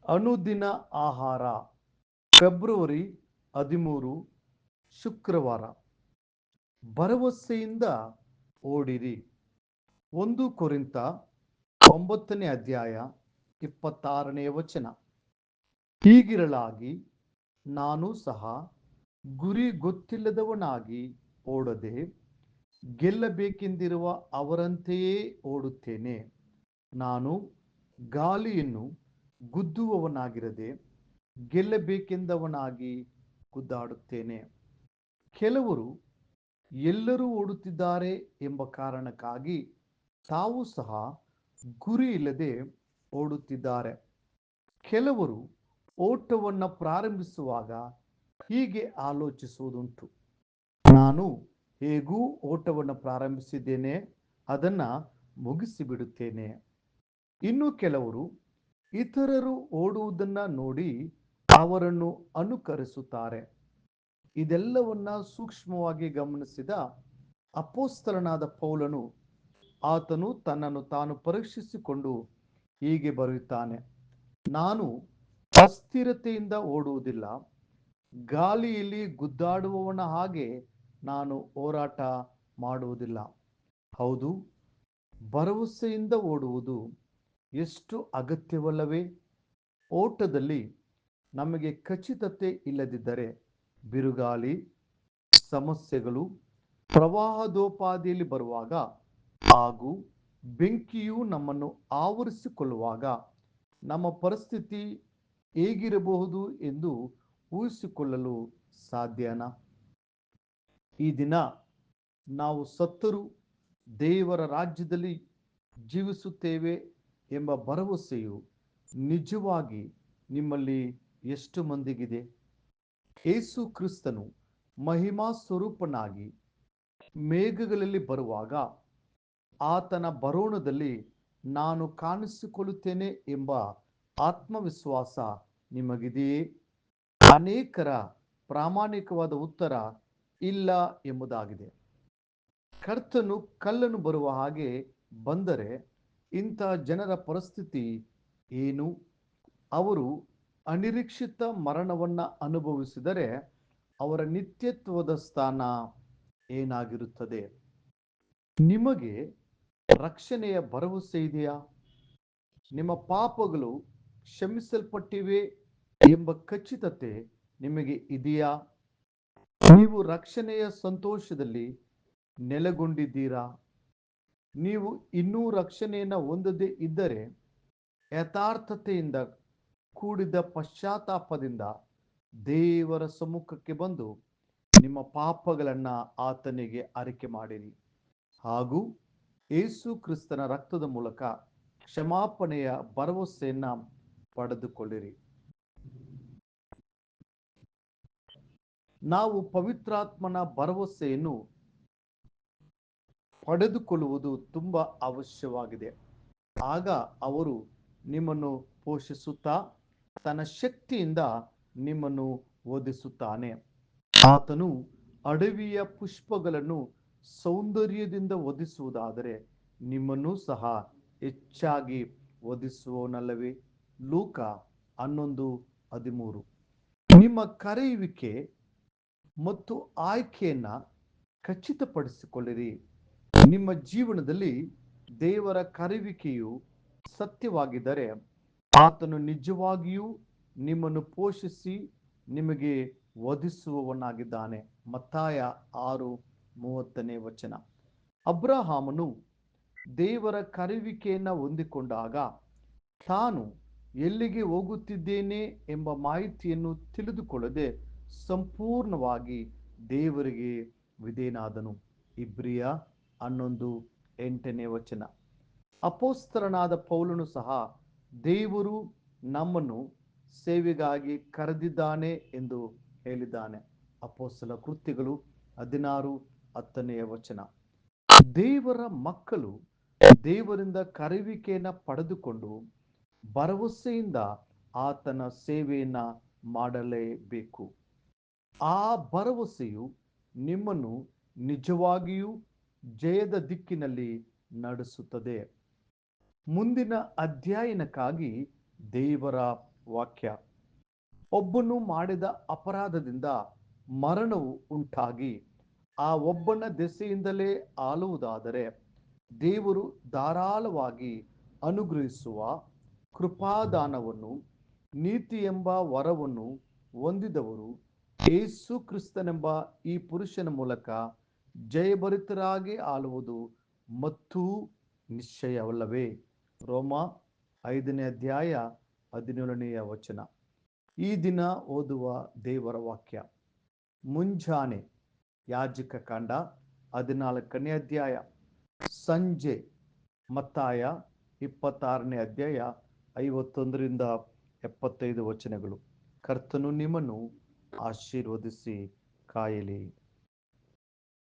ಅನುದಿನ ಆಹಾರ ಫೆಬ್ರವರಿ 13 ಶುಕ್ರವಾರ. ಭರವಸೆಯಿಂದ ಓಡಿರಿ. 1 ಕೊರಿಂಥ 9ನೇ ಅಧ್ಯಾಯ 26ನೇ ವಚನ. ಹೀಗಿರಲಾಗಿ ನಾನು ಸಹ ಗುರಿ ಗೊತ್ತಿಲ್ಲದವನಾಗಿ ಓಡದೆ ಗೆಲ್ಲಬೇಕೆಂದಿರುವ ಅವರಂತೆಯೇ ಓಡುತ್ತೇನೆ. ನಾನು ಗಾಳಿಯನ್ನು ಗುದ್ದುವವನಾಗಿರದೆ ಗೆಲ್ಲಬೇಕೆಂದವನಾಗಿ ಗುದ್ದಾಡುತ್ತೇನೆ. ಕೆಲವರು ಎಲ್ಲರೂ ಓಡುತ್ತಿದ್ದಾರೆ ಎಂಬ ಕಾರಣಕ್ಕಾಗಿ ತಾವು ಸಹ ಗುರಿ ಇಲ್ಲದೆ ಓಡುತ್ತಿದ್ದಾರೆ. ಕೆಲವರು ಓಟವನ್ನು ಪ್ರಾರಂಭಿಸುವಾಗ ಹೀಗೆ ಆಲೋಚಿಸುವುದುಂಟು, ನಾನು ಹೇಗೂ ಓಟವನ್ನು ಪ್ರಾರಂಭಿಸಿದ್ದೇನೆ, ಅದನ್ನು ಮುಗಿಸಿಬಿಡುತ್ತೇನೆ. ಇನ್ನು ಕೆಲವರು ಇತರರು ಓಡುವುದನ್ನು ನೋಡಿ ಅವರನ್ನು ಅನುಕರಿಸುತ್ತಾರೆ. ಇದೆಲ್ಲವನ್ನ ಸೂಕ್ಷ್ಮವಾಗಿ ಗಮನಿಸಿದ ಅಪೊಸ್ತಲನಾದ ಪೌಲನು ಆತನು ತನ್ನನ್ನು ತಾನು ಪರೀಕ್ಷಿಸಿಕೊಂಡು ಹೀಗೆ ಬರೆಯುತ್ತಾನೆ, ನಾನು ಅಸ್ಥಿರತೆಯಿಂದ ಓಡುವುದಿಲ್ಲ, ಗಾಳಿಯಲ್ಲಿ ಗುದ್ದಾಡುವವನ ಹಾಗೆ ನಾನು ಹೋರಾಟ ಮಾಡುವುದಿಲ್ಲ. ಹೌದು, ಭರವಸೆಯಿಂದ ಓಡುವುದು ಎಷ್ಟು ಅಗತ್ಯವಲ್ಲವೇ? ಓಟದಲ್ಲಿ ನಮಗೆ ಖಚಿತತೆ ಇಲ್ಲದಿದ್ದರೆ ಬಿರುಗಾಳಿ, ಸಮಸ್ಯೆಗಳು, ಪ್ರವಾಹದೋಪಾದಿಯಲ್ಲಿ ಬರುವಾಗ ಹಾಗೂ ಬೆಂಕಿಯು ನಮ್ಮನ್ನು ಆವರಿಸಿಕೊಳ್ಳುವಾಗ ನಮ್ಮ ಪರಿಸ್ಥಿತಿ ಹೇಗಿರಬಹುದು ಎಂದು ಊಹಿಸಿಕೊಳ್ಳಲು ಸಾಧ್ಯನಾ? ಈ ದಿನ ನಾವು ಸತ್ತರೂ ದೇವರ ರಾಜ್ಯದಲ್ಲಿ ಜೀವಿಸುತ್ತೇವೆ ಎಂಬ ಭರವಸೆಯು ನಿಜವಾಗಿ ನಿಮ್ಮಲ್ಲಿ ಎಷ್ಟು ಮಂದಿಗಿದೆ? ಯೇಸು ಕ್ರಿಸ್ತನು ಮಹಿಮಾ ಸ್ವರೂಪನಾಗಿ ಮೇಘಗಳಲ್ಲಿ ಬರುವಾಗ ಆತನ ಬರೋಣದಲ್ಲಿ ನಾನು ಕಾಣಿಸಿಕೊಳ್ಳುತ್ತೇನೆ ಎಂಬ ಆತ್ಮವಿಶ್ವಾಸ ನಿಮಗಿದೆಯೇ? ಅನೇಕರ ಪ್ರಾಮಾಣಿಕವಾದ ಉತ್ತರ ಇಲ್ಲ ಎಂಬುದಾಗಿದೆ. ಕರ್ತನು ಕಲ್ಲನ್ನು ಬರುವ ಹಾಗೆ ಬಂದರೆ ಇಂಥ ಜನರ ಪರಿಸ್ಥಿತಿ ಏನು? ಅವರು ಅನಿರೀಕ್ಷಿತ ಮರಣವನ್ನು ಅನುಭವಿಸಿದರೆ ಅವರ ನಿತ್ಯತ್ವದ ಸ್ಥಾನ ಏನಾಗಿರುತ್ತದೆ? ನಿಮಗೆ ರಕ್ಷಣೆಯ ಭರವಸೆ ಇದೆಯಾ? ನಿಮ್ಮ ಪಾಪಗಳು ಕ್ಷಮಿಸಲ್ಪಟ್ಟಿವೆ ಎಂಬ ಖಚಿತತೆ ನಿಮಗೆ ಇದೆಯಾ? ನೀವು ರಕ್ಷಣೆಯ ಸಂತೋಷದಲ್ಲಿ ನೆಲೆಗೊಂಡಿದ್ದೀರಾ? ನೀವು ಇನ್ನೂ ರಕ್ಷಣೆಯನ್ನು ಹೊಂದದೇ ಇದ್ದರೆ ಯಥಾರ್ಥತೆಯಿಂದ ಕೂಡಿದ ಪಶ್ಚಾತ್ತಾಪದಿಂದ ದೇವರ ಸಮ್ಮುಖಕ್ಕೆ ಬಂದು ನಿಮ್ಮ ಪಾಪಗಳನ್ನು ಆತನಿಗೆ ಅರಿಕೆ ಮಾಡಿರಿ ಹಾಗೂ ಯೇಸು ಕ್ರಿಸ್ತನ ರಕ್ತದ ಮೂಲಕ ಕ್ಷಮಾಪಣೆಯ ಭರವಸೆಯನ್ನು ಪಡೆದುಕೊಳ್ಳಿರಿ. ನಾವು ಪವಿತ್ರಾತ್ಮನ ಭರವಸೆಯನ್ನು ಪಡೆದುಕೊಳ್ಳುವುದು ತುಂಬ ಅವಶ್ಯವಾಗಿದೆ. ಆಗ ಅವರು ನಿಮ್ಮನ್ನು ಪೋಷಿಸುತ್ತಾ ತನ್ನ ಶಕ್ತಿಯಿಂದ ನಿಮ್ಮನ್ನು ಓದಿಸುತ್ತಾನೆ. ಆತನು ಅಡವಿಯ ಪುಷ್ಪಗಳನ್ನು ಸೌಂದರ್ಯದಿಂದ ಒದಿಸುವುದಾದರೆ ನಿಮ್ಮನ್ನು ಸಹ ಹೆಚ್ಚಾಗಿ ಒದಿಸುವನಲ್ಲವೇ? ಲೂಕ 11:13. ನಿಮ್ಮ ಕರೆಯುವಿಕೆ ಮತ್ತು ಆಯ್ಕೆಯನ್ನು ಖಚಿತಪಡಿಸಿಕೊಳ್ಳಿರಿ. ನಿಮ್ಮ ಜೀವನದಲ್ಲಿ ದೇವರ ಕರೆಯುವಿಕೆಯು ಸತ್ಯವಾಗಿದ್ದರೆ ಆತನು ನಿಜವಾಗಿಯೂ ನಿಮ್ಮನ್ನು ಪೋಷಿಸಿ ನಿಮಗೆ ಒದಿಸುವವನಾಗಿದ್ದಾನೆ. ಮತ್ತಾಯ 6:30ನೇ ವಚನ. ಅಬ್ರಹಾಮನು ದೇವರ ಕರೆಯುವಿಕೆಯನ್ನು ಹೊಂದಿಕೊಂಡಾಗ ತಾನು ಎಲ್ಲಿಗೆ ಹೋಗುತ್ತಿದ್ದೇನೆ ಎಂಬ ಮಾಹಿತಿಯನ್ನು ತಿಳಿದುಕೊಳ್ಳದೆ ಸಂಪೂರ್ಣವಾಗಿ ದೇವರಿಗೆ ವಿಧೇಯನಾದನು. ಇಬ್ರಿಯ 11:8ನೇ ವಚನ. ಅಪೊಸ್ತಲನಾದ ಪೌಲನು ಸಹ ದೇವರು ನಮ್ಮನ್ನು ಸೇವೆಗಾಗಿ ಕರೆದಿದ್ದಾನೆ ಎಂದು ಹೇಳಿದ್ದಾನೆ. ಅಪೊಸ್ತಲ ಕೃತ್ಯಗಳು 16:10ನೇ ವಚನ. ದೇವರ ಮಕ್ಕಳು ದೇವರಿಂದ ಕರೆಯುವಿಕೆಯನ್ನು ಪಡೆದುಕೊಂಡು ಭರವಸೆಯಿಂದ ಆತನ ಸೇವೆಯನ್ನು ಮಾಡಲೇಬೇಕು. ಆ ಭರವಸೆಯು ನಿಮ್ಮನ್ನು ನಿಜವಾಗಿಯೂ ಜಯದ ದಿಕ್ಕಿನಲ್ಲಿ ನಡೆಸುತ್ತದೆ. ಮುಂದಿನ ಅಧ್ಯಯನಕ್ಕಾಗಿ ದೇವರ ವಾಕ್ಯ. ಒಬ್ಬನು ಮಾಡಿದ ಅಪರಾಧದಿಂದ ಮರಣವು ಉಂಟಾಗಿ ಆ ಒಬ್ಬನ ದೆಸೆಯಿಂದಲೇ ಆಳುವುದಾದರೆ, ದೇವರು ಧಾರಾಳವಾಗಿ ಅನುಗ್ರಹಿಸುವ ಕೃಪಾದಾನವನ್ನು, ನೀತಿ ಎಂಬ ವರವನ್ನು ಹೊಂದಿದವರು ಯೇಸು ಕ್ರಿಸ್ತನೆಂಬ ಈ ಪುರುಷನ ಮೂಲಕ ಜಯಭರಿತರಾಗಿ ಆಳುವುದು ಮತ್ತು ನಿಶ್ಚಯವಲ್ಲವೇ? ರೋಮ 5ನೇ ಅಧ್ಯಾಯ 17ನೆಯ ವಚನ. ಈ ದಿನ ಓದುವ ದೇವರ ವಾಕ್ಯ. ಮುಂಜಾನೆ ಯಾಜಕ ಕಾಂಡ 14ನೇ ಅಧ್ಯಾಯ. ಸಂಜೆ ಮತ್ತಾಯ 26ನೇ ಅಧ್ಯಾಯ 51ರಿಂದ 75 ವಚನಗಳು. ಕರ್ತನು ನಿಮ್ಮನ್ನು ಆಶೀರ್ವದಿಸಿ ಕಾಯಲಿ.